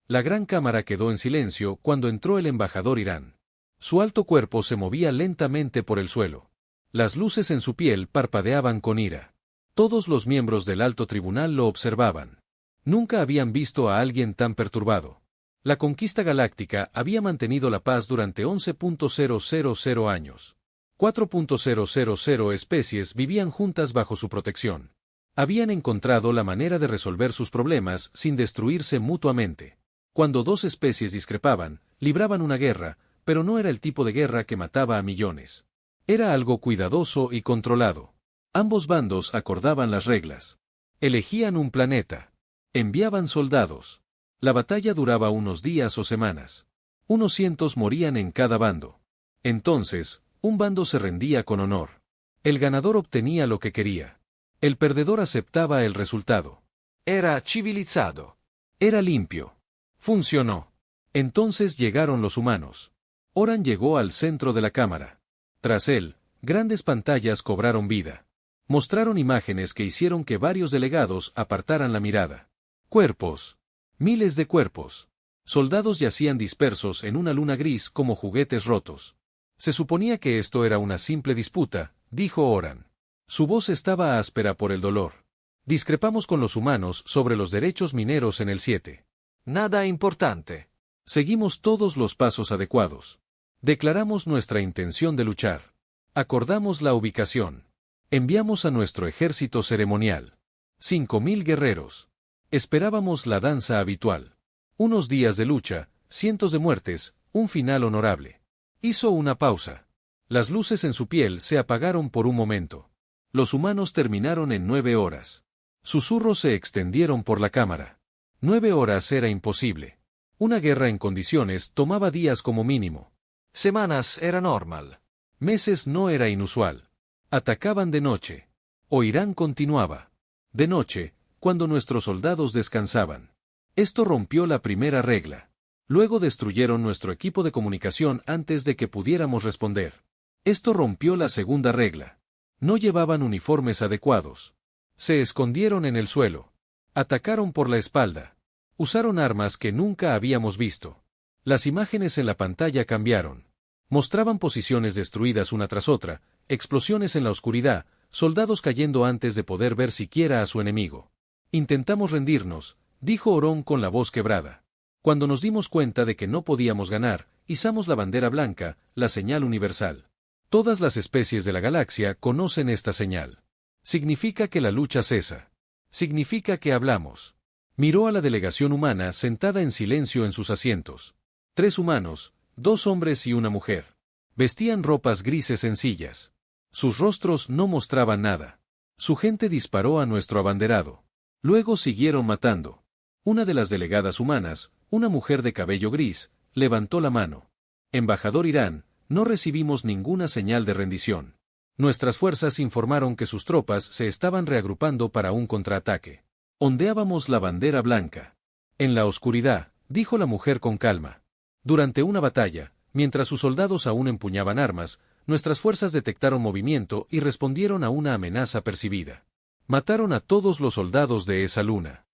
La gran cámara quedó en silencio cuando entró el embajador Irán. Su alto cuerpo se movía lentamente por el suelo. Las luces en su piel parpadeaban con ira. Todos los miembros del alto tribunal lo observaban. Nunca habían visto a alguien tan perturbado. La conquista galáctica había mantenido la paz durante 11.000 años. 4.000 especies vivían juntas bajo su protección. Habían encontrado la manera de resolver sus problemas sin destruirse mutuamente. Cuando dos especies discrepaban, libraban una guerra, pero no era el tipo de guerra que mataba a millones. Era algo cuidadoso y controlado. Ambos bandos acordaban las reglas. Elegían un planeta. Enviaban soldados. La batalla duraba unos días o semanas. Unos cientos morían en cada bando. Entonces, un bando se rendía con honor. El ganador obtenía lo que quería. El perdedor aceptaba el resultado. Era civilizado. Era limpio. Funcionó. Entonces llegaron los humanos. Oran llegó al centro de la cámara. Tras él, grandes pantallas cobraron vida. Mostraron imágenes que hicieron que varios delegados apartaran la mirada. Cuerpos. Miles de cuerpos. Soldados yacían dispersos en una luna gris como juguetes rotos. Se suponía que esto era una simple disputa, dijo Oran. Su voz estaba áspera por el dolor. Discrepamos con los humanos sobre los derechos mineros en el 7. Nada importante. Seguimos todos los pasos adecuados. Declaramos nuestra intención de luchar. Acordamos la ubicación. Enviamos a nuestro ejército ceremonial. 5.000 guerreros. Esperábamos la danza habitual. Unos días de lucha, cientos de muertes, un final honorable. Hizo una pausa. Las luces en su piel se apagaron por un momento. Los humanos terminaron en 9 horas. Susurros se extendieron por la cámara. 9 horas era imposible. Una guerra en condiciones tomaba días como mínimo. Semanas era normal. Meses no era inusual. Atacaban de noche. O Irán continuaba. De noche, cuando nuestros soldados descansaban. Esto rompió la primera regla. Luego destruyeron nuestro equipo de comunicación antes de que pudiéramos responder. Esto rompió la segunda regla. No llevaban uniformes adecuados. Se escondieron en el suelo. Atacaron por la espalda. Usaron armas que nunca habíamos visto. Las imágenes en la pantalla cambiaron. Mostraban posiciones destruidas una tras otra, explosiones en la oscuridad, soldados cayendo antes de poder ver siquiera a su enemigo. Intentamos rendirnos, dijo Orón con la voz quebrada. Cuando nos dimos cuenta de que no podíamos ganar, izamos la bandera blanca, la señal universal. Todas las especies de la galaxia conocen esta señal. Significa que la lucha cesa. Significa que hablamos. Miró a la delegación humana sentada en silencio en sus asientos. 3 humanos, 2 hombres y una mujer. Vestían ropas grises sencillas. Sus rostros no mostraban nada. Su gente disparó a nuestro abanderado. Luego siguieron matando. Una de las delegadas humanas, una mujer de cabello gris, levantó la mano. Embajador Irán, no recibimos ninguna señal de rendición. Nuestras fuerzas informaron que sus tropas se estaban reagrupando para un contraataque. Ondeábamos la bandera blanca. En la oscuridad, dijo la mujer con calma. Durante una batalla, mientras sus soldados aún empuñaban armas, nuestras fuerzas detectaron movimiento y respondieron a una amenaza percibida. Mataron a todos los soldados de esa luna.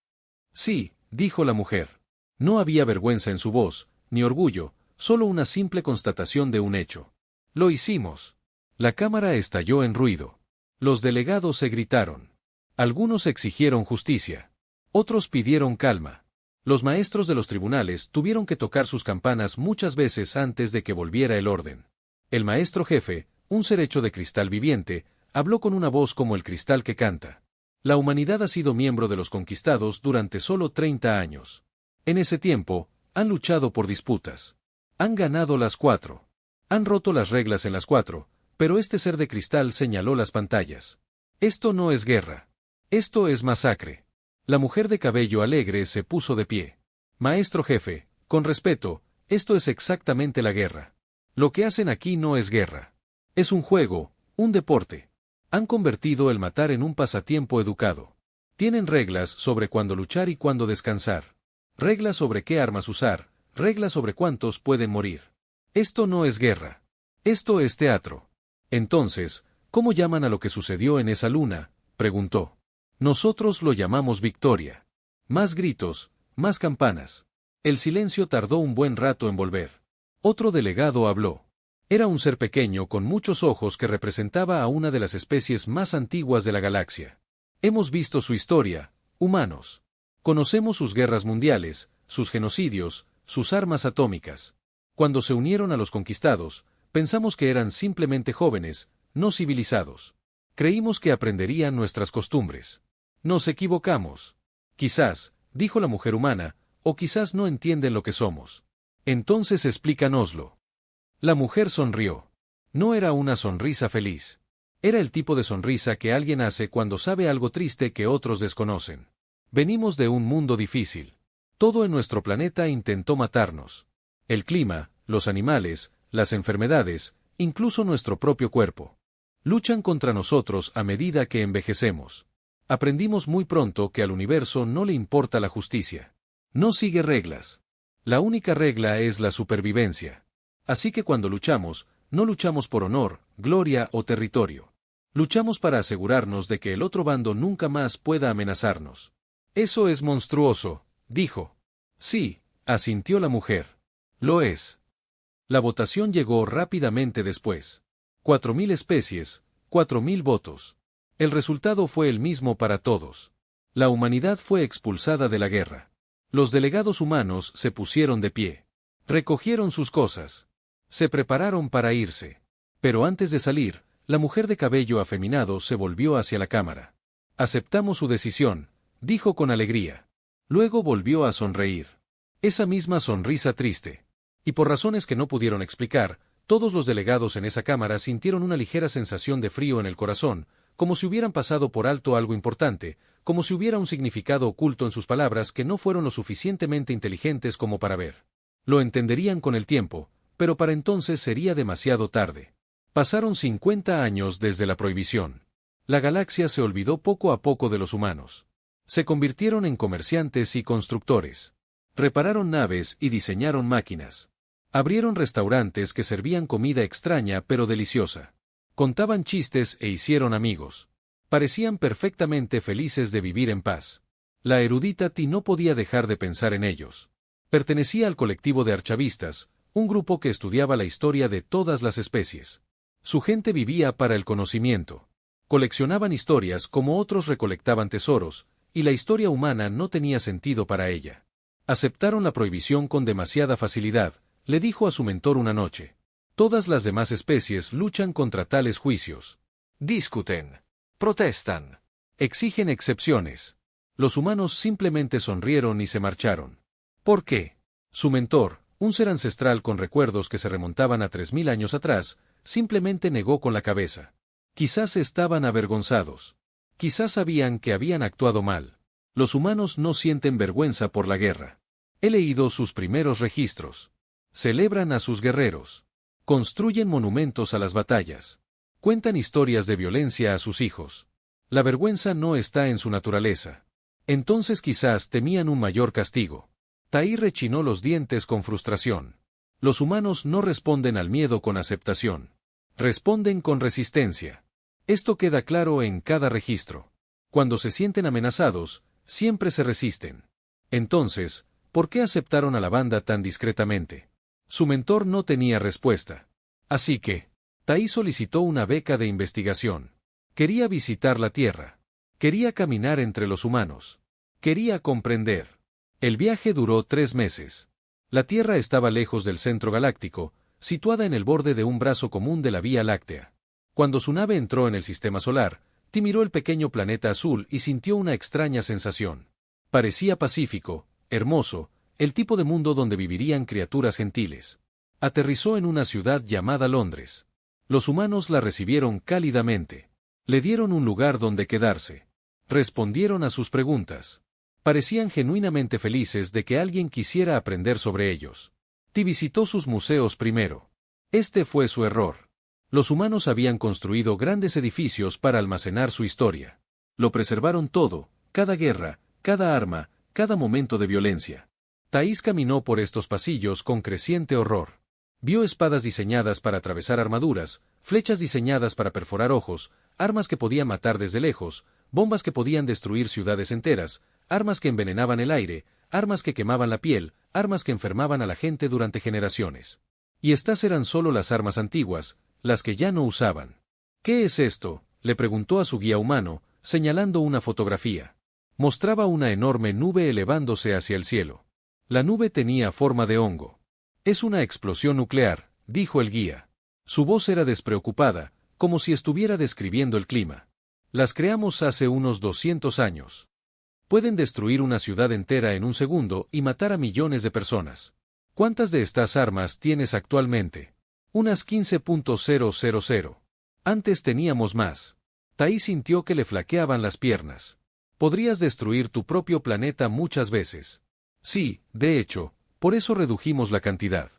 Sí, dijo la mujer. No había vergüenza en su voz, ni orgullo, solo una simple constatación de un hecho. Lo hicimos. La cámara estalló en ruido. Los delegados se gritaron. Algunos exigieron justicia. Otros pidieron calma. Los maestros de los tribunales tuvieron que tocar sus campanas muchas veces antes de que volviera el orden. El maestro jefe, un ser hecho de cristal viviente, habló con una voz como el cristal que canta. La humanidad ha sido miembro de los conquistados durante solo 30 años. En ese tiempo, han luchado por disputas. Han ganado las 4. Han roto las reglas en las 4, pero este ser de cristal señaló las pantallas. Esto no es guerra. Esto es masacre. La mujer de cabello alegre se puso de pie. Maestro jefe, con respeto, esto es exactamente la guerra. Lo que hacen aquí no es guerra. Es un juego, un deporte. Han convertido el matar en un pasatiempo educado. Tienen reglas sobre cuándo luchar y cuándo descansar. Reglas sobre qué armas usar, reglas sobre cuántos pueden morir. Esto no es guerra. Esto es teatro. Entonces, ¿cómo llaman a lo que sucedió en esa luna?, preguntó. Nosotros lo llamamos victoria. Más gritos, más campanas. El silencio tardó un buen rato en volver. Otro delegado habló. Era un ser pequeño con muchos ojos que representaba a una de las especies más antiguas de la galaxia. Hemos visto su historia, humanos. Conocemos sus guerras mundiales, sus genocidios, sus armas atómicas. Cuando se unieron a los conquistados, pensamos que eran simplemente jóvenes, no civilizados. Creímos que aprenderían nuestras costumbres. Nos equivocamos. Quizás, dijo la mujer humana, o quizás no entienden lo que somos. Entonces explícanoslo. La mujer sonrió. No era una sonrisa feliz. Era el tipo de sonrisa que alguien hace cuando sabe algo triste que otros desconocen. Venimos de un mundo difícil. Todo en nuestro planeta intentó matarnos. El clima, los animales, las enfermedades, incluso nuestro propio cuerpo. Luchan contra nosotros a medida que envejecemos. Aprendimos muy pronto que al universo no le importa la justicia. No sigue reglas. La única regla es la supervivencia. Así que cuando luchamos, no luchamos por honor, gloria o territorio. Luchamos para asegurarnos de que el otro bando nunca más pueda amenazarnos. Eso es monstruoso, dijo. Sí, asintió la mujer. Lo es. La votación llegó rápidamente después. 4.000 especies, 4.000 votos. El resultado fue el mismo para todos. La humanidad fue expulsada de la guerra. Los delegados humanos se pusieron de pie. Recogieron sus cosas. Se prepararon para irse. Pero antes de salir, la mujer de cabello afeminado se volvió hacia la cámara. Aceptamos su decisión, dijo con alegría. Luego volvió a sonreír. Esa misma sonrisa triste. Y por razones que no pudieron explicar, todos los delegados en esa cámara sintieron una ligera sensación de frío en el corazón, como si hubieran pasado por alto algo importante, como si hubiera un significado oculto en sus palabras que no fueron lo suficientemente inteligentes como para ver. Lo entenderían con el tiempo, pero para entonces sería demasiado tarde. Pasaron 50 años desde la prohibición. La galaxia se olvidó poco a poco de los humanos. Se convirtieron en comerciantes y constructores. Repararon naves y diseñaron máquinas. Abrieron restaurantes que servían comida extraña pero deliciosa. Contaban chistes e hicieron amigos. Parecían perfectamente felices de vivir en paz. La erudita Ti no podía dejar de pensar en ellos. Pertenecía al colectivo de archavistas, un grupo que estudiaba la historia de todas las especies. Su gente vivía para el conocimiento. Coleccionaban historias como otros recolectaban tesoros, y la historia humana no tenía sentido para ella. Aceptaron la prohibición con demasiada facilidad, le dijo a su mentor una noche. Todas las demás especies luchan contra tales juicios. Discuten. Protestan. Exigen excepciones. Los humanos simplemente sonrieron y se marcharon. ¿Por qué? Su mentor, un ser ancestral con recuerdos que se remontaban a 3.000 años atrás, simplemente negó con la cabeza. Quizás estaban avergonzados. Quizás sabían que habían actuado mal. Los humanos no sienten vergüenza por la guerra. He leído sus primeros registros. Celebran a sus guerreros. Construyen monumentos a las batallas. Cuentan historias de violencia a sus hijos. La vergüenza no está en su naturaleza. Entonces quizás temían un mayor castigo. Tai rechinó los dientes con frustración. Los humanos no responden al miedo con aceptación. Responden con resistencia. Esto queda claro en cada registro. Cuando se sienten amenazados, siempre se resisten. Entonces, ¿por qué aceptaron a la banda tan discretamente? Su mentor no tenía respuesta. Así que, Tai solicitó una beca de investigación. Quería visitar la Tierra. Quería caminar entre los humanos. Quería comprender. El viaje duró 3 meses. La Tierra estaba lejos del centro galáctico, situada en el borde de un brazo común de la Vía Láctea. Cuando su nave entró en el sistema solar, Ti miró el pequeño planeta azul y sintió una extraña sensación. Parecía pacífico, hermoso, el tipo de mundo donde vivirían criaturas gentiles. Aterrizó en una ciudad llamada Londres. Los humanos la recibieron cálidamente. Le dieron un lugar donde quedarse. Respondieron a sus preguntas. Parecían genuinamente felices de que alguien quisiera aprender sobre ellos. Ti visitó sus museos primero. Este fue su error. Los humanos habían construido grandes edificios para almacenar su historia. Lo preservaron todo, cada guerra, cada arma, cada momento de violencia. Thais caminó por estos pasillos con creciente horror. Vio espadas diseñadas para atravesar armaduras, flechas diseñadas para perforar ojos, armas que podían matar desde lejos, bombas que podían destruir ciudades enteras, armas que envenenaban el aire, armas que quemaban la piel, armas que enfermaban a la gente durante generaciones. Y estas eran solo las armas antiguas, las que ya no usaban. ¿Qué es esto?, le preguntó a su guía humano, señalando una fotografía. Mostraba una enorme nube elevándose hacia el cielo. La nube tenía forma de hongo. Es una explosión nuclear, dijo el guía. Su voz era despreocupada, como si estuviera describiendo el clima. Las creamos hace unos 200 años. Pueden destruir una ciudad entera en un segundo y matar a millones de personas. ¿Cuántas de estas armas tienes actualmente? Unas 15.000. Antes teníamos más. Tai sintió que le flaqueaban las piernas. Podrías destruir tu propio planeta muchas veces. Sí, de hecho, por eso redujimos la cantidad.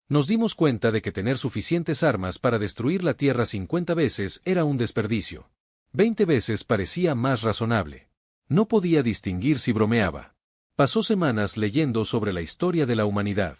Nos dimos cuenta de que tener suficientes armas para destruir la Tierra 50 veces era un desperdicio. 20 veces parecía más razonable. No podía distinguir si bromeaba. Pasó semanas leyendo sobre la historia de la humanidad.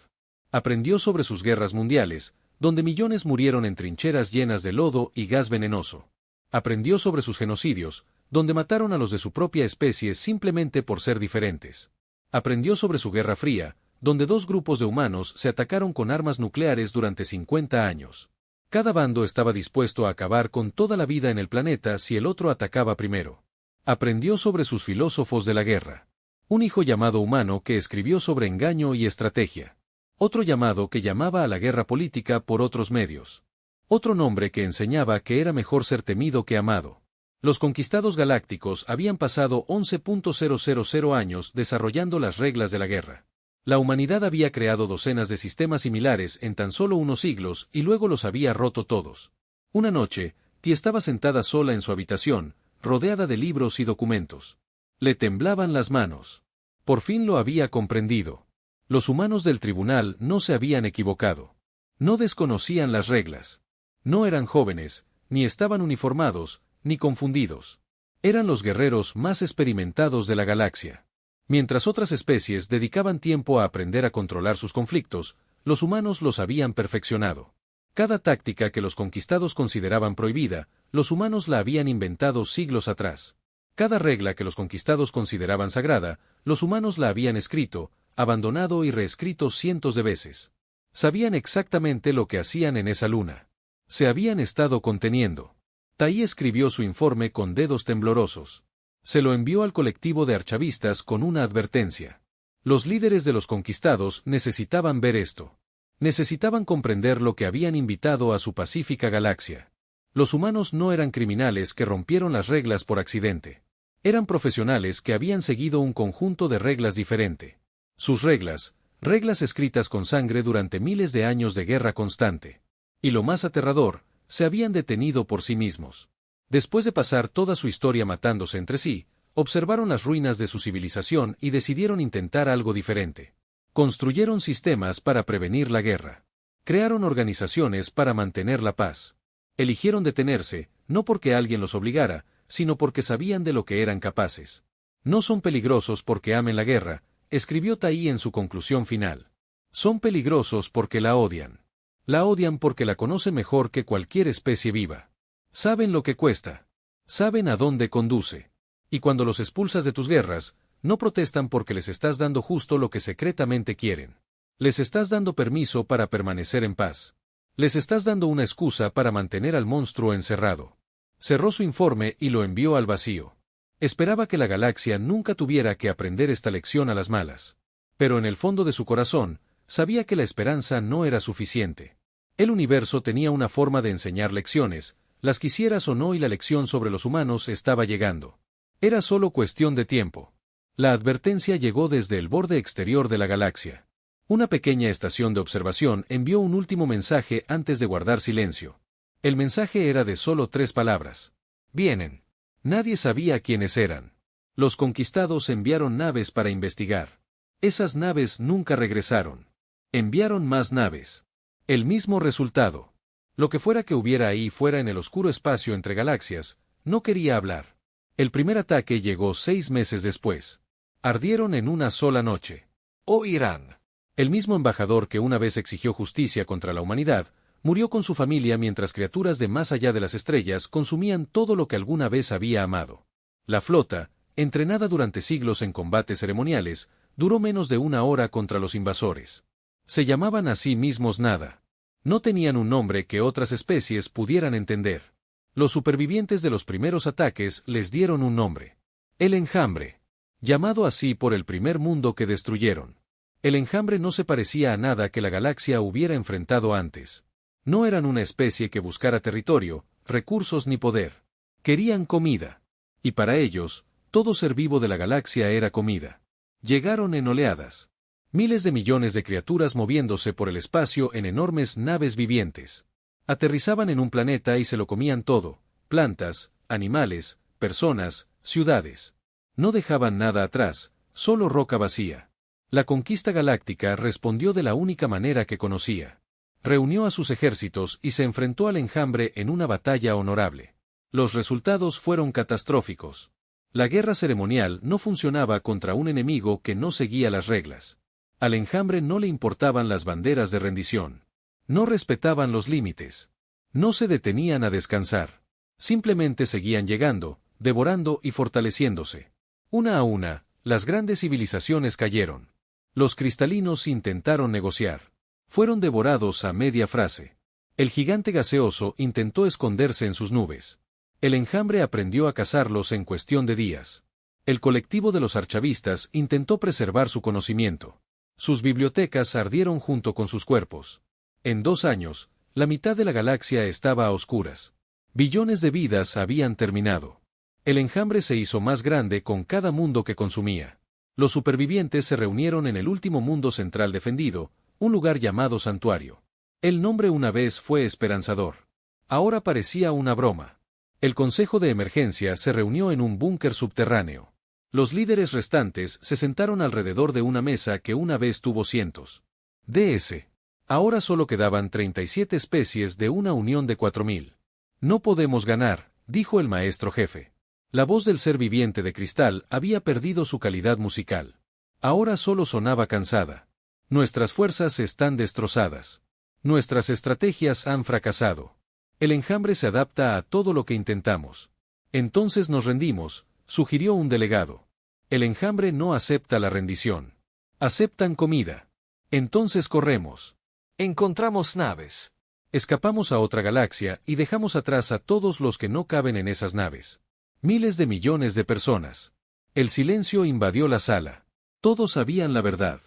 Aprendió sobre sus guerras mundiales, donde millones murieron en trincheras llenas de lodo y gas venenoso. Aprendió sobre sus genocidios, donde mataron a los de su propia especie simplemente por ser diferentes. Aprendió sobre su Guerra Fría, donde dos grupos de humanos se atacaron con armas nucleares durante 50 años. Cada bando estaba dispuesto a acabar con toda la vida en el planeta si el otro atacaba primero. Aprendió sobre sus filósofos de la guerra. Un hijo llamado humano que escribió sobre engaño y estrategia. Otro llamado que llamaba a la guerra política por otros medios. Otro nombre que enseñaba que era mejor ser temido que amado. Los conquistados galácticos habían pasado 11.000 años desarrollando las reglas de la guerra. La humanidad había creado docenas de sistemas similares en tan solo unos siglos y luego los había roto todos. Una noche, Ti estaba sentada sola en su habitación, rodeada de libros y documentos. Le temblaban las manos. Por fin lo había comprendido. Los humanos del tribunal no se habían equivocado. No desconocían las reglas. No eran jóvenes, ni estaban uniformados, ni confundidos. Eran los guerreros más experimentados de la galaxia. Mientras otras especies dedicaban tiempo a aprender a controlar sus conflictos, los humanos los habían perfeccionado. Cada táctica que los conquistados consideraban prohibida, los humanos la habían inventado siglos atrás. Cada regla que los conquistados consideraban sagrada, los humanos la habían escrito, abandonado y reescrito cientos de veces. Sabían exactamente lo que hacían en esa luna. Se habían estado conteniendo. Tai escribió su informe con dedos temblorosos. Se lo envió al colectivo de archavistas con una advertencia. Los líderes de los conquistados necesitaban ver esto. Necesitaban comprender lo que habían invitado a su pacífica galaxia. Los humanos no eran criminales que rompieron las reglas por accidente. Eran profesionales que habían seguido un conjunto de reglas diferente. Sus reglas, reglas escritas con sangre durante miles de años de guerra constante. Y lo más aterrador, se habían detenido por sí mismos. Después de pasar toda su historia matándose entre sí, observaron las ruinas de su civilización y decidieron intentar algo diferente. Construyeron sistemas para prevenir la guerra. Crearon organizaciones para mantener la paz. Eligieron detenerse, no porque alguien los obligara, sino porque sabían de lo que eran capaces. No son peligrosos porque amen la guerra, escribió Tai en su conclusión final. Son peligrosos porque la odian. La odian porque la conocen mejor que cualquier especie viva. Saben lo que cuesta. Saben a dónde conduce. Y cuando los expulsas de tus guerras, no protestan porque les estás dando justo lo que secretamente quieren. Les estás dando permiso para permanecer en paz. Les estás dando una excusa para mantener al monstruo encerrado. Cerró su informe y lo envió al vacío. Esperaba que la galaxia nunca tuviera que aprender esta lección a las malas. Pero en el fondo de su corazón, sabía que la esperanza no era suficiente. El universo tenía una forma de enseñar lecciones, las quisieras o no, y la lección sobre los humanos estaba llegando. Era solo cuestión de tiempo. La advertencia llegó desde el borde exterior de la galaxia. Una pequeña estación de observación envió un último mensaje antes de guardar silencio. El mensaje era de solo 3 palabras. Vienen. Nadie sabía quiénes eran. Los conquistados enviaron naves para investigar. Esas naves nunca regresaron. Enviaron más naves. El mismo resultado. Lo que fuera que hubiera ahí fuera en el oscuro espacio entre galaxias, no quería hablar. El primer ataque llegó 6 meses después. Ardieron en una sola noche. ¡Oh Irán! El mismo embajador que una vez exigió justicia contra la humanidad, murió con su familia mientras criaturas de más allá de las estrellas consumían todo lo que alguna vez había amado. La flota, entrenada durante siglos en combates ceremoniales, Duró menos de una hora contra los invasores. Se llamaban a sí mismos nada. No tenían un nombre que otras especies pudieran entender. Los supervivientes de los primeros ataques les dieron un nombre. El enjambre. Llamado así por el primer mundo que destruyeron. El enjambre no se parecía a nada que la galaxia hubiera enfrentado antes. No eran una especie que buscara territorio, recursos ni poder. Querían comida. Y para ellos, todo ser vivo de la galaxia era comida. Llegaron en oleadas. Miles de millones de criaturas moviéndose por el espacio en enormes naves vivientes. Aterrizaban en un planeta y se lo comían todo: plantas, animales, personas, ciudades. No dejaban nada atrás, solo roca vacía. La conquista galáctica respondió de la única manera que conocía. Reunió a sus ejércitos y se enfrentó al enjambre en una batalla honorable. Los resultados fueron catastróficos. La guerra ceremonial no funcionaba contra un enemigo que no seguía las reglas. Al enjambre no le importaban las banderas de rendición. No respetaban los límites. No se detenían a descansar. Simplemente seguían llegando, devorando y fortaleciéndose. Una a una, las grandes civilizaciones cayeron. Los cristalinos intentaron negociar. Fueron devorados a media frase. El gigante gaseoso intentó esconderse en sus nubes. El enjambre aprendió a cazarlos en cuestión de días. El colectivo de los archavistas intentó preservar su conocimiento. Sus bibliotecas ardieron junto con sus cuerpos. En 2 años, la mitad de la galaxia estaba a oscuras. Billones de vidas habían terminado. El enjambre se hizo más grande con cada mundo que consumía. Los supervivientes se reunieron en el último mundo central defendido, un lugar llamado Santuario. El nombre una vez fue esperanzador. Ahora parecía una broma. El Consejo de Emergencia se reunió en un búnker subterráneo. Los líderes restantes se sentaron alrededor de una mesa que una vez tuvo cientos. DS. Ahora solo quedaban 37 especies de una unión de 4000. No podemos ganar, dijo el maestro jefe. La voz del ser viviente de cristal había perdido su calidad musical. Ahora solo sonaba cansada. Nuestras fuerzas están destrozadas. Nuestras estrategias han fracasado. El enjambre se adapta a todo lo que intentamos. Entonces nos rendimos, sugirió un delegado. El enjambre no acepta la rendición. Aceptan comida. Entonces corremos. Encontramos naves. Escapamos a otra galaxia y dejamos atrás a todos los que no caben en esas naves. Miles de millones de personas. El silencio invadió la sala. Todos sabían la verdad.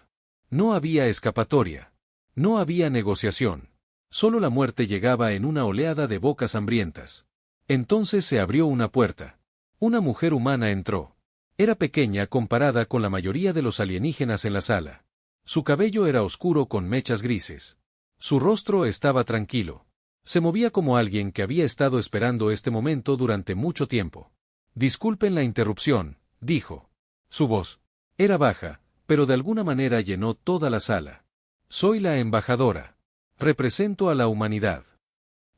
No había escapatoria. No había negociación. Solo la muerte llegaba en una oleada de bocas hambrientas. Entonces se abrió una puerta. Una mujer humana entró. Era pequeña comparada con la mayoría de los alienígenas en la sala. Su cabello era oscuro con mechas grises. Su rostro estaba tranquilo. Se movía como alguien que había estado esperando este momento durante mucho tiempo. Disculpen la interrupción, dijo. Su voz era baja, pero de alguna manera llenó toda la sala. Soy la embajadora. Represento a la humanidad.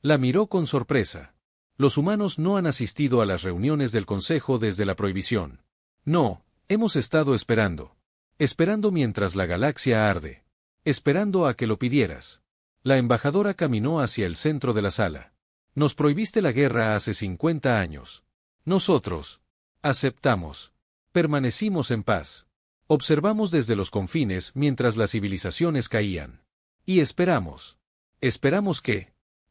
La miró con sorpresa. Los humanos no han asistido a las reuniones del Consejo desde la prohibición. No, hemos estado esperando. Esperando mientras la galaxia arde. Esperando a que lo pidieras. La embajadora caminó hacia el centro de la sala. Nos prohibiste la guerra hace 50 años. Nosotros aceptamos. Permanecimos en paz. Observamos desde los confines mientras las civilizaciones caían. Y esperamos. Esperamos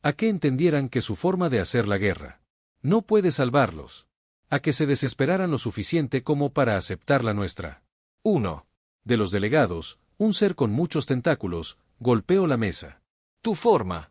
a que entendieran que su forma de hacer la guerra no puede salvarlos. A que se desesperaran lo suficiente como para aceptar la nuestra. Uno de los delegados, un ser con muchos tentáculos, golpeó la mesa. Tu forma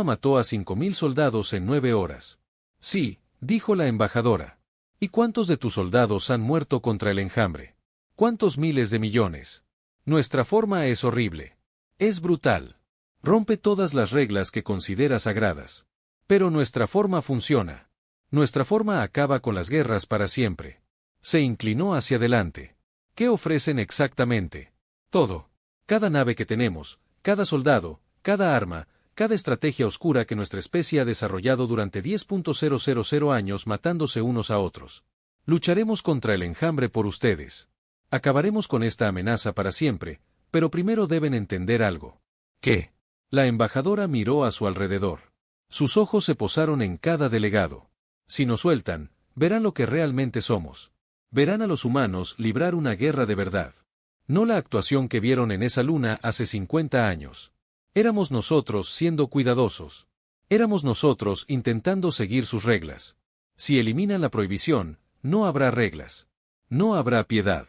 mató a 5000 soldados en 9 horas. Sí, dijo la embajadora. ¿Y cuántos de tus soldados han muerto contra el enjambre? ¿Cuántos miles de millones? Nuestra forma es horrible. Es brutal. Rompe todas las reglas que considera sagradas. Pero nuestra forma funciona. Nuestra forma acaba con las guerras para siempre. Se inclinó hacia adelante. ¿Qué ofrecen exactamente? Todo. Cada nave que tenemos, cada soldado, cada arma, cada estrategia oscura que nuestra especie ha desarrollado durante 10.000 años matándose unos a otros. Lucharemos contra el enjambre por ustedes. Acabaremos con esta amenaza para siempre, pero primero deben entender algo. ¿Qué? La embajadora miró a su alrededor. Sus ojos se posaron en cada delegado. Si nos sueltan, verán lo que realmente somos. Verán a los humanos librar una guerra de verdad. No la actuación que vieron en esa luna hace 50 años. Éramos nosotros siendo cuidadosos. Éramos nosotros intentando seguir sus reglas. Si eliminan la prohibición, no habrá reglas. No habrá piedad.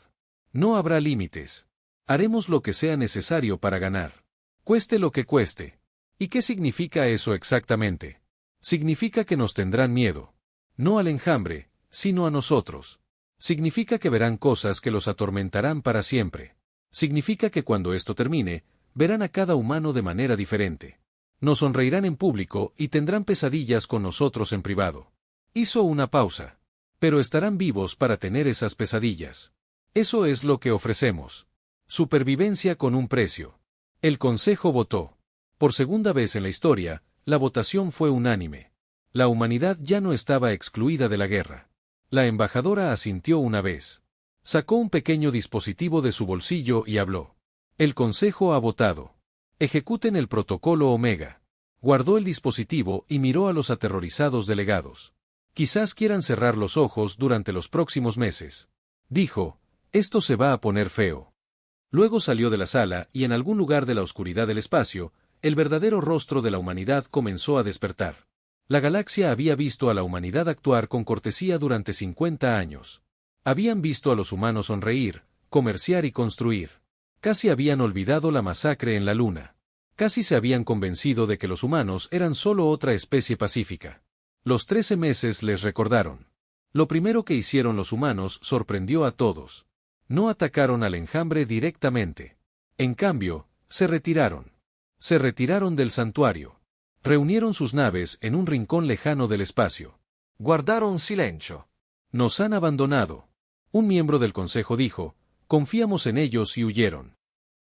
No habrá límites. Haremos lo que sea necesario para ganar. Cueste lo que cueste. ¿Y qué significa eso exactamente? Significa que nos tendrán miedo. No al enjambre, sino a nosotros. Significa que verán cosas que los atormentarán para siempre. Significa que cuando esto termine, verán a cada humano de manera diferente. Nos sonreirán en público y tendrán pesadillas con nosotros en privado. Hizo una pausa. Pero estarán vivos para tener esas pesadillas. Eso es lo que ofrecemos. Supervivencia con un precio. El Consejo votó. Por segunda vez en la historia, la votación fue unánime. La humanidad ya no estaba excluida de la guerra. La embajadora asintió una vez. Sacó un pequeño dispositivo de su bolsillo y habló. El Consejo ha votado. Ejecuten el protocolo Omega. Guardó el dispositivo y miró a los aterrorizados delegados. Quizás quieran cerrar los ojos durante los próximos meses. Dijo, esto se va a poner feo. Luego salió de la sala y en algún lugar de la oscuridad del espacio, el verdadero rostro de la humanidad comenzó a despertar. La galaxia había visto a la humanidad actuar con cortesía durante 50 años. Habían visto a los humanos sonreír, comerciar y construir. Casi habían olvidado la masacre en la Luna. Casi se habían convencido de que los humanos eran solo otra especie pacífica. Los 13 meses les recordaron. Lo primero que hicieron los humanos sorprendió a todos. No atacaron al enjambre directamente. En cambio, se retiraron. Se retiraron del santuario. Reunieron sus naves en un rincón lejano del espacio. Guardaron silencio. Nos han abandonado. Un miembro del consejo dijo, confiamos en ellos y huyeron.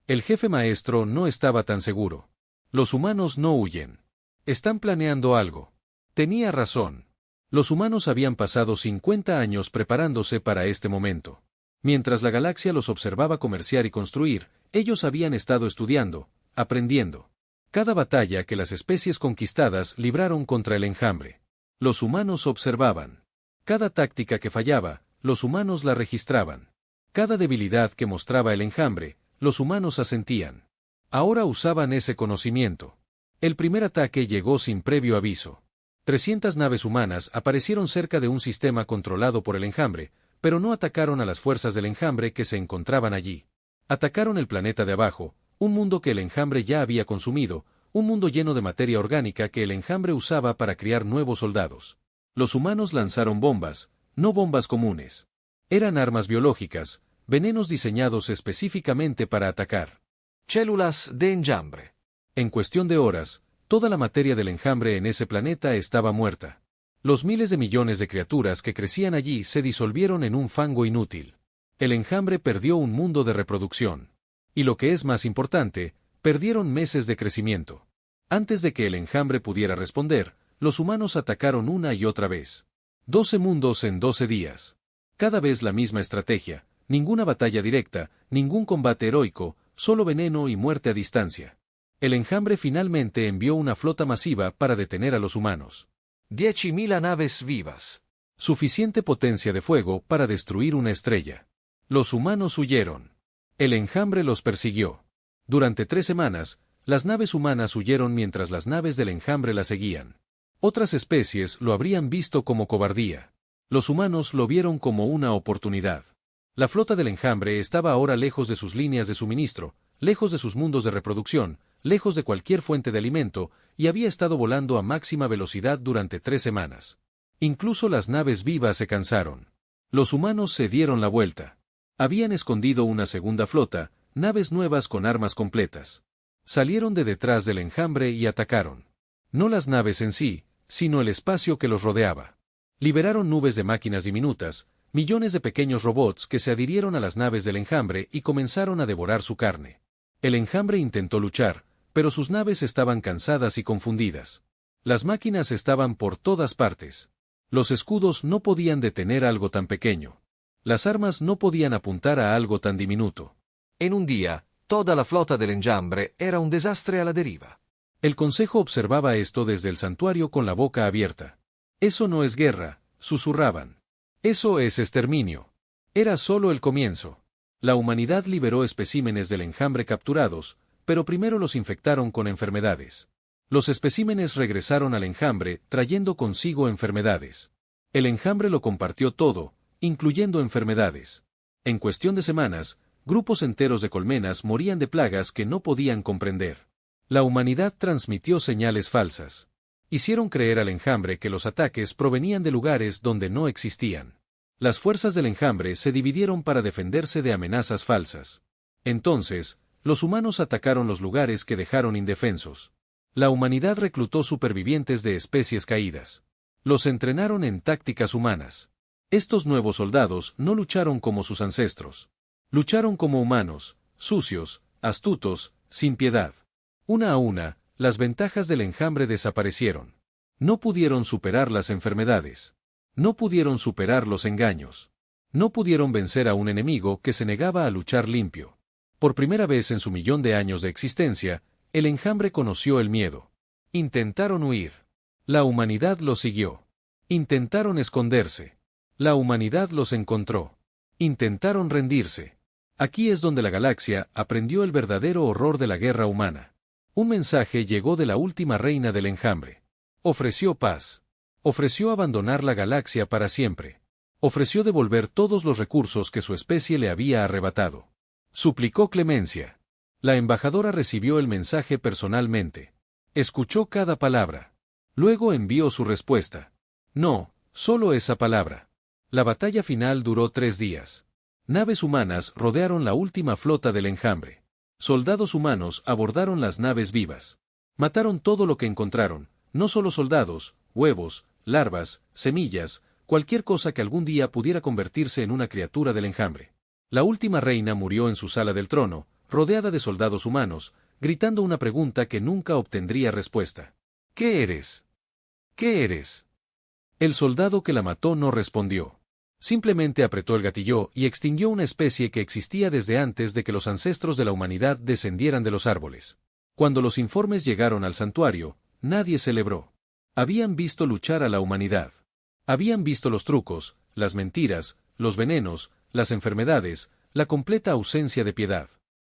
El jefe maestro no estaba tan seguro. Los humanos no huyen. Están planeando algo. Tenía razón. Los humanos habían pasado 50 años preparándose para este momento. Mientras la galaxia los observaba comerciar y construir, ellos habían estado estudiando, aprendiendo. Cada batalla que las especies conquistadas libraron contra el enjambre. Los humanos observaban. Cada táctica que fallaba, los humanos la registraban. Cada debilidad que mostraba el enjambre, los humanos asentían. Ahora usaban ese conocimiento. El primer ataque llegó sin previo aviso. 300 naves humanas aparecieron cerca de un sistema controlado por el enjambre, pero no atacaron a las fuerzas del enjambre que se encontraban allí. Atacaron el planeta de abajo, un mundo que el enjambre ya había consumido, un mundo lleno de materia orgánica que el enjambre usaba para criar nuevos soldados. Los humanos lanzaron bombas, no bombas comunes. Eran armas biológicas, venenos diseñados específicamente para atacar. Células de enjambre. En cuestión de horas, toda la materia del enjambre en ese planeta estaba muerta. Los miles de millones de criaturas que crecían allí se disolvieron en un fango inútil. El enjambre perdió un mundo de reproducción. Y lo que es más importante, perdieron meses de crecimiento. Antes de que el enjambre pudiera responder, los humanos atacaron una y otra vez. 12 mundos en 12 días. Cada vez la misma estrategia, ninguna batalla directa, ningún combate heroico, solo veneno y muerte a distancia. El enjambre finalmente envió una flota masiva para detener a los humanos. 10.000 naves vivas. Suficiente potencia de fuego para destruir una estrella. Los humanos huyeron. El enjambre los persiguió. Durante 3 semanas, las naves humanas huyeron mientras las naves del enjambre las seguían. Otras especies lo habrían visto como cobardía. Los humanos lo vieron como una oportunidad. La flota del enjambre estaba ahora lejos de sus líneas de suministro, lejos de sus mundos de reproducción, lejos de cualquier fuente de alimento, y había estado volando a máxima velocidad durante 3 semanas. Incluso las naves vivas se cansaron. Los humanos se dieron la vuelta. Habían escondido una segunda flota, naves nuevas con armas completas. Salieron de detrás del enjambre y atacaron. No las naves en sí, sino el espacio que los rodeaba. Liberaron nubes de máquinas diminutas, millones de pequeños robots que se adhirieron a las naves del enjambre y comenzaron a devorar su carne. El enjambre intentó luchar, pero sus naves estaban cansadas y confundidas. Las máquinas estaban por todas partes. Los escudos no podían detener algo tan pequeño. Las armas no podían apuntar a algo tan diminuto. En un día, toda la flota del enjambre era un desastre a la deriva. El consejo observaba esto desde el santuario con la boca abierta. Eso no es guerra, susurraban. Eso es exterminio. Era solo el comienzo. La humanidad liberó especímenes del enjambre capturados, pero primero los infectaron con enfermedades. Los especímenes regresaron al enjambre, trayendo consigo enfermedades. El enjambre lo compartió todo, incluyendo enfermedades. En cuestión de semanas, grupos enteros de colmenas morían de plagas que no podían comprender. La humanidad transmitió señales falsas. Hicieron creer al enjambre que los ataques provenían de lugares donde no existían. Las fuerzas del enjambre se dividieron para defenderse de amenazas falsas. Entonces, los humanos atacaron los lugares que dejaron indefensos. La humanidad reclutó supervivientes de especies caídas. Los entrenaron en tácticas humanas. Estos nuevos soldados no lucharon como sus ancestros. Lucharon como humanos, sucios, astutos, sin piedad. Una a una, las ventajas del enjambre desaparecieron. No pudieron superar las enfermedades. No pudieron superar los engaños. No pudieron vencer a un enemigo que se negaba a luchar limpio. Por primera vez en su millón de años de existencia, el enjambre conoció el miedo. Intentaron huir. La humanidad los siguió. Intentaron esconderse. La humanidad los encontró. Intentaron rendirse. Aquí es donde la galaxia aprendió el verdadero horror de la guerra humana. Un mensaje llegó de la última reina del enjambre. Ofreció paz. Ofreció abandonar la galaxia para siempre. Ofreció devolver todos los recursos que su especie le había arrebatado. Suplicó clemencia. La embajadora recibió el mensaje personalmente. Escuchó cada palabra. Luego envió su respuesta. No, solo esa palabra. La batalla final duró 3 días. Naves humanas rodearon la última flota del enjambre. Soldados humanos abordaron las naves vivas. Mataron todo lo que encontraron, no solo soldados, huevos, larvas, semillas, cualquier cosa que algún día pudiera convertirse en una criatura del enjambre. La última reina murió en su sala del trono, rodeada de soldados humanos, gritando una pregunta que nunca obtendría respuesta. ¿Qué eres? ¿Qué eres? El soldado que la mató no respondió. Simplemente apretó el gatillo y extinguió una especie que existía desde antes de que los ancestros de la humanidad descendieran de los árboles. Cuando los informes llegaron al santuario, nadie celebró. Habían visto luchar a la humanidad. Habían visto los trucos, las mentiras, los venenos, las enfermedades, la completa ausencia de piedad.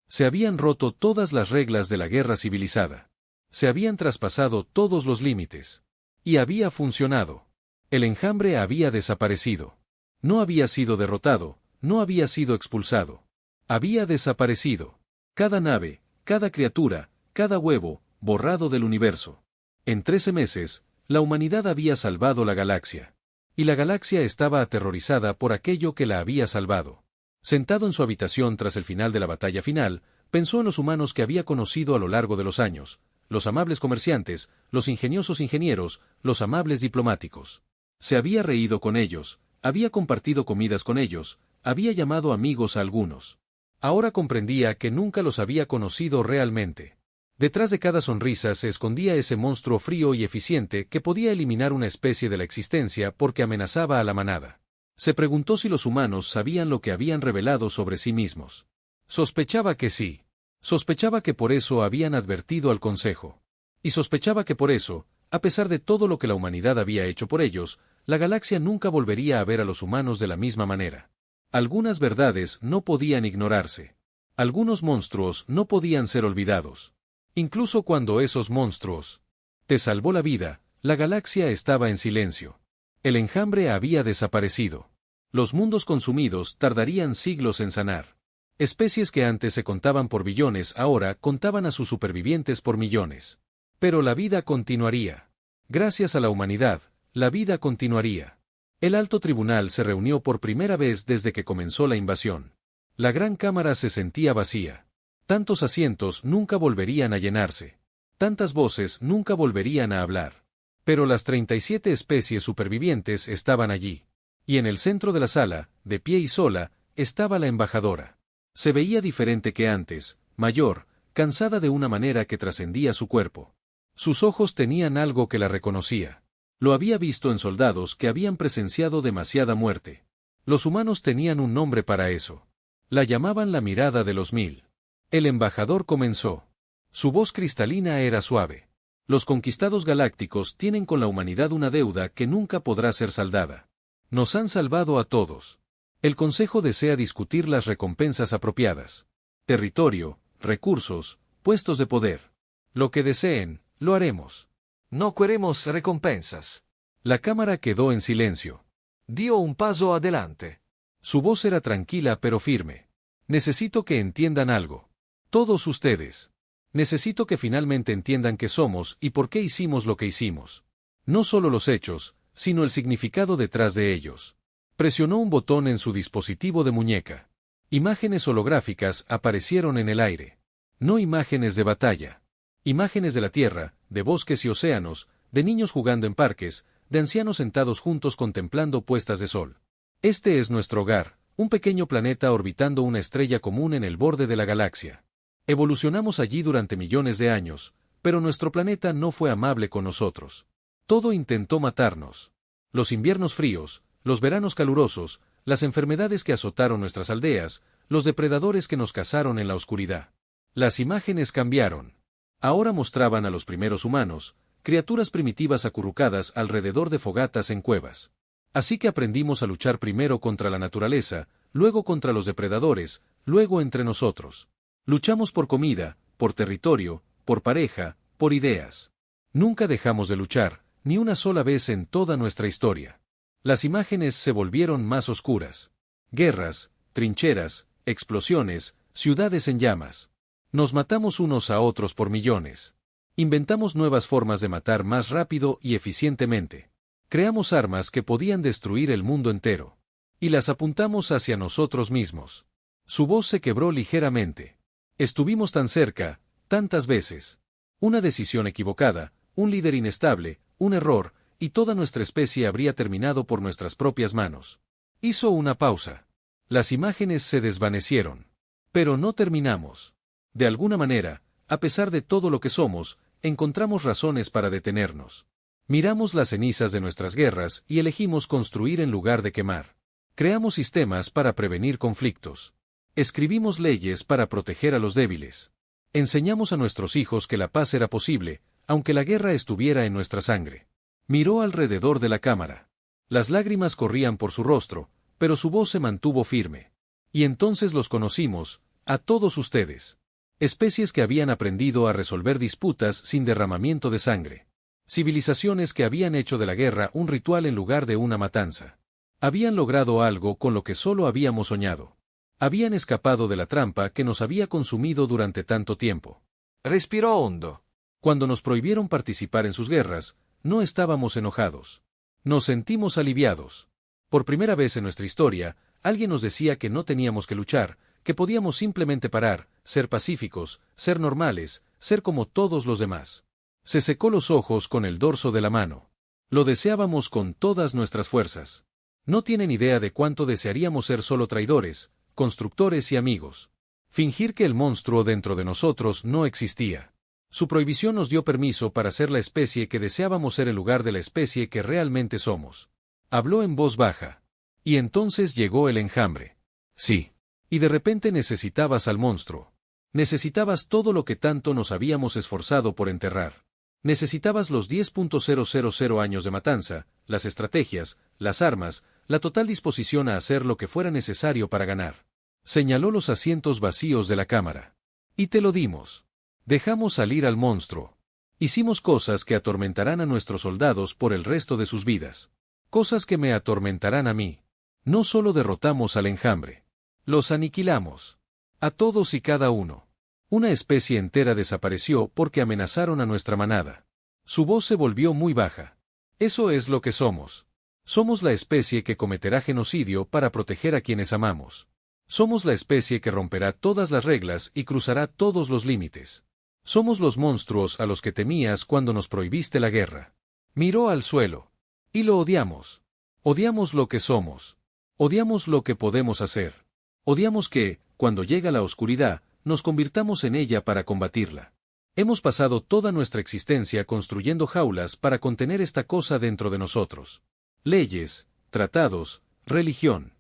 Se habían roto todas las reglas de la guerra civilizada. Se habían traspasado todos los límites. Y había funcionado. El enjambre había desaparecido. No había sido derrotado, no había sido expulsado. Había desaparecido. Cada nave, cada criatura, cada huevo, borrado del universo. En 13 meses, la humanidad había salvado la galaxia. Y la galaxia estaba aterrorizada por aquello que la había salvado. Sentado en su habitación tras el final de la batalla final, pensó en los humanos que había conocido a lo largo de los años, los amables comerciantes, los ingeniosos ingenieros, los amables diplomáticos. Se había reído con ellos, había compartido comidas con ellos, había llamado amigos a algunos. Ahora comprendía que nunca los había conocido realmente. Detrás de cada sonrisa se escondía ese monstruo frío y eficiente que podía eliminar una especie de la existencia porque amenazaba a la manada. Se preguntó si los humanos sabían lo que habían revelado sobre sí mismos. Sospechaba que sí. Sospechaba que por eso habían advertido al Consejo. Y sospechaba que por eso, a pesar de todo lo que la humanidad había hecho por ellos, la galaxia nunca volvería a ver a los humanos de la misma manera. Algunas verdades no podían ignorarse. Algunos monstruos no podían ser olvidados. Incluso cuando esos monstruos te salvó la vida, la galaxia estaba en silencio. El enjambre había desaparecido. Los mundos consumidos tardarían siglos en sanar. Especies que antes se contaban por billones ahora contaban a sus supervivientes por millones. Pero la vida continuaría. Gracias a la humanidad, la vida continuaría. El alto tribunal se reunió por primera vez desde que comenzó la invasión. La gran cámara se sentía vacía. Tantos asientos nunca volverían a llenarse. Tantas voces nunca volverían a hablar. Pero las 37 especies supervivientes estaban allí. Y en el centro de la sala, de pie y sola, estaba la embajadora. Se veía diferente que antes, mayor, cansada de una manera que trascendía su cuerpo. Sus ojos tenían algo que la reconocía. Lo había visto en soldados que habían presenciado demasiada muerte. Los humanos tenían un nombre para eso. La llamaban la mirada de los 1000. El embajador comenzó. Su voz cristalina era suave. Los conquistados galácticos tienen con la humanidad una deuda que nunca podrá ser saldada. Nos han salvado a todos. El Consejo desea discutir las recompensas apropiadas. Territorio, recursos, puestos de poder. Lo que deseen, lo haremos. No queremos recompensas. La Cámara quedó en silencio. Dio un paso adelante. Su voz era tranquila pero firme. Necesito que entiendan algo. Todos ustedes. Necesito que finalmente entiendan qué somos y por qué hicimos lo que hicimos. No solo los hechos, sino el significado detrás de ellos. Presionó un botón en su dispositivo de muñeca. Imágenes holográficas aparecieron en el aire. No imágenes de batalla. Imágenes de la Tierra, de bosques y océanos, de niños jugando en parques, de ancianos sentados juntos contemplando puestas de sol. Este es nuestro hogar, un pequeño planeta orbitando una estrella común en el borde de la galaxia. Evolucionamos allí durante millones de años, pero nuestro planeta no fue amable con nosotros. Todo intentó matarnos. Los inviernos fríos, los veranos calurosos, las enfermedades que azotaron nuestras aldeas, los depredadores que nos cazaron en la oscuridad. Las imágenes cambiaron. Ahora mostraban a los primeros humanos, criaturas primitivas acurrucadas alrededor de fogatas en cuevas. Así que aprendimos a luchar primero contra la naturaleza, luego contra los depredadores, luego entre nosotros. Luchamos por comida, por territorio, por pareja, por ideas. Nunca dejamos de luchar, ni una sola vez en toda nuestra historia. Las imágenes se volvieron más oscuras. Guerras, trincheras, explosiones, ciudades en llamas. Nos matamos unos a otros por millones. Inventamos nuevas formas de matar más rápido y eficientemente. Creamos armas que podían destruir el mundo entero. Y las apuntamos hacia nosotros mismos. Su voz se quebró ligeramente. Estuvimos tan cerca, tantas veces. Una decisión equivocada, un líder inestable, un error, y toda nuestra especie habría terminado por nuestras propias manos. Hizo una pausa. Las imágenes se desvanecieron. Pero no terminamos. De alguna manera, a pesar de todo lo que somos, encontramos razones para detenernos. Miramos las cenizas de nuestras guerras y elegimos construir en lugar de quemar. Creamos sistemas para prevenir conflictos. Escribimos leyes para proteger a los débiles. Enseñamos a nuestros hijos que la paz era posible, aunque la guerra estuviera en nuestra sangre. Miró alrededor de la cámara. Las lágrimas corrían por su rostro, pero su voz se mantuvo firme. Y entonces los conocimos, a todos ustedes. Especies que habían aprendido a resolver disputas sin derramamiento de sangre. Civilizaciones que habían hecho de la guerra un ritual en lugar de una matanza. Habían logrado algo con lo que solo habíamos soñado. Habían escapado de la trampa que nos había consumido durante tanto tiempo. Respiró hondo. Cuando nos prohibieron participar en sus guerras, no estábamos enojados. Nos sentimos aliviados. Por primera vez en nuestra historia, alguien nos decía que no teníamos que luchar, que podíamos simplemente parar, ser pacíficos, ser normales, ser como todos los demás. Se secó los ojos con el dorso de la mano. Lo deseábamos con todas nuestras fuerzas. No tienen idea de cuánto desearíamos ser solo traidores, constructores y amigos. Fingir que el monstruo dentro de nosotros no existía. Su prohibición nos dio permiso para ser la especie que deseábamos ser en lugar de la especie que realmente somos. Habló en voz baja. Y entonces llegó el enjambre. Sí. Y de repente necesitabas al monstruo. Necesitabas todo lo que tanto nos habíamos esforzado por enterrar. Necesitabas los 10.000 años de matanza, las estrategias, las armas, la total disposición a hacer lo que fuera necesario para ganar. Señaló los asientos vacíos de la cámara. Y te lo dimos. Dejamos salir al monstruo. Hicimos cosas que atormentarán a nuestros soldados por el resto de sus vidas. Cosas que me atormentarán a mí. No solo derrotamos al enjambre. Los aniquilamos. A todos y cada uno. Una especie entera desapareció porque amenazaron a nuestra manada. Su voz se volvió muy baja. Eso es lo que somos. Somos la especie que cometerá genocidio para proteger a quienes amamos. Somos la especie que romperá todas las reglas y cruzará todos los límites. Somos los monstruos a los que temías cuando nos prohibiste la guerra. Miró al suelo. Y lo odiamos. Odiamos lo que somos. Odiamos lo que podemos hacer. Odiamos que, cuando llega la oscuridad, nos convirtamos en ella para combatirla. Hemos pasado toda nuestra existencia construyendo jaulas para contener esta cosa dentro de nosotros. Leyes, tratados, religión.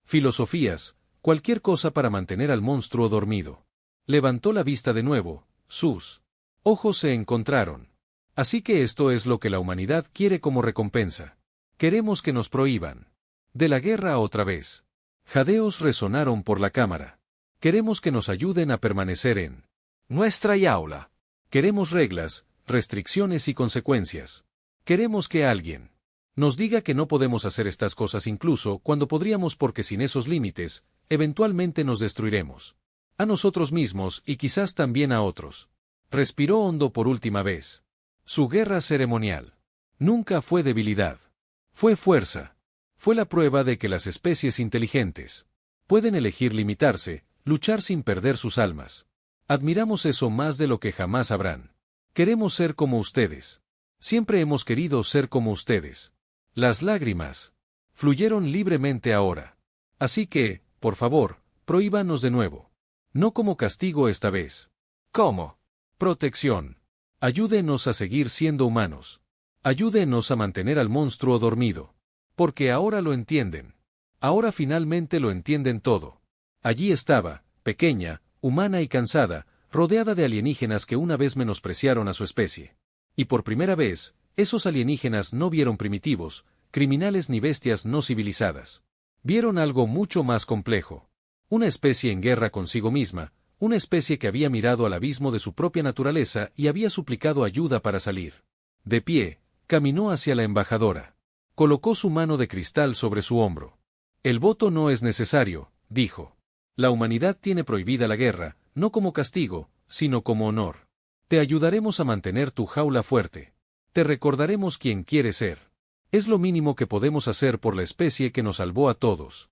Filosofías, cualquier cosa para mantener al monstruo dormido. Levantó la vista de nuevo, sus ojos se encontraron. Así que esto es lo que la humanidad quiere como recompensa. Queremos que nos prohíban. De la guerra otra vez. Jadeos resonaron por la cámara. Queremos que nos ayuden a permanecer en nuestra jaula. Queremos reglas, restricciones y consecuencias. Queremos que alguien nos diga que no podemos hacer estas cosas incluso cuando podríamos, porque sin esos límites, eventualmente nos destruiremos. A nosotros mismos y quizás también a otros. Respiró hondo por última vez. Su guerra ceremonial nunca fue debilidad. Fue fuerza. Fue la prueba de que las especies inteligentes pueden elegir limitarse, luchar sin perder sus almas. Admiramos eso más de lo que jamás habrán. Queremos ser como ustedes. Siempre hemos querido ser como ustedes. Las lágrimas fluyeron libremente ahora. Así que, por favor, prohíbanos de nuevo. No como castigo esta vez. ¿Cómo? Protección. Ayúdenos a seguir siendo humanos. Ayúdenos a mantener al monstruo dormido. Porque ahora lo entienden. Ahora finalmente lo entienden todo. Allí estaba, pequeña, humana y cansada, rodeada de alienígenas que una vez menospreciaron a su especie. Y por primera vez, esos alienígenas no vieron primitivos, criminales ni bestias no civilizadas. Vieron algo mucho más complejo. Una especie en guerra consigo misma, una especie que había mirado al abismo de su propia naturaleza y había suplicado ayuda para salir. De pie, caminó hacia la embajadora. Colocó su mano de cristal sobre su hombro. El voto no es necesario, dijo. La humanidad tiene prohibida la guerra, no como castigo, sino como honor. Te ayudaremos a mantener tu jaula fuerte. Te recordaremos quién quieres ser. Es lo mínimo que podemos hacer por la especie que nos salvó a todos.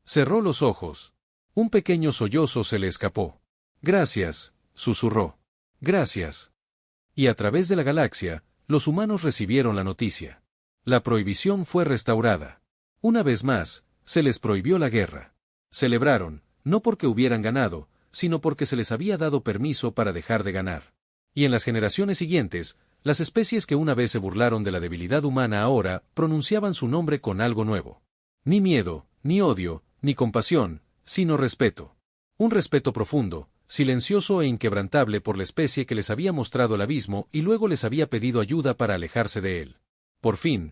Cerró los ojos. Un pequeño sollozo se le escapó. Gracias, susurró. Gracias. Y a través de la galaxia, los humanos recibieron la noticia. La prohibición fue restaurada. Una vez más, se les prohibió la guerra. Celebraron, no porque hubieran ganado, sino porque se les había dado permiso para dejar de ganar. Y en las generaciones siguientes, las especies que una vez se burlaron de la debilidad humana ahora pronunciaban su nombre con algo nuevo. Ni miedo, ni odio, ni compasión, sino respeto. Un respeto profundo, silencioso e inquebrantable por la especie que les había mostrado el abismo y luego les había pedido ayuda para alejarse de él. Por fin,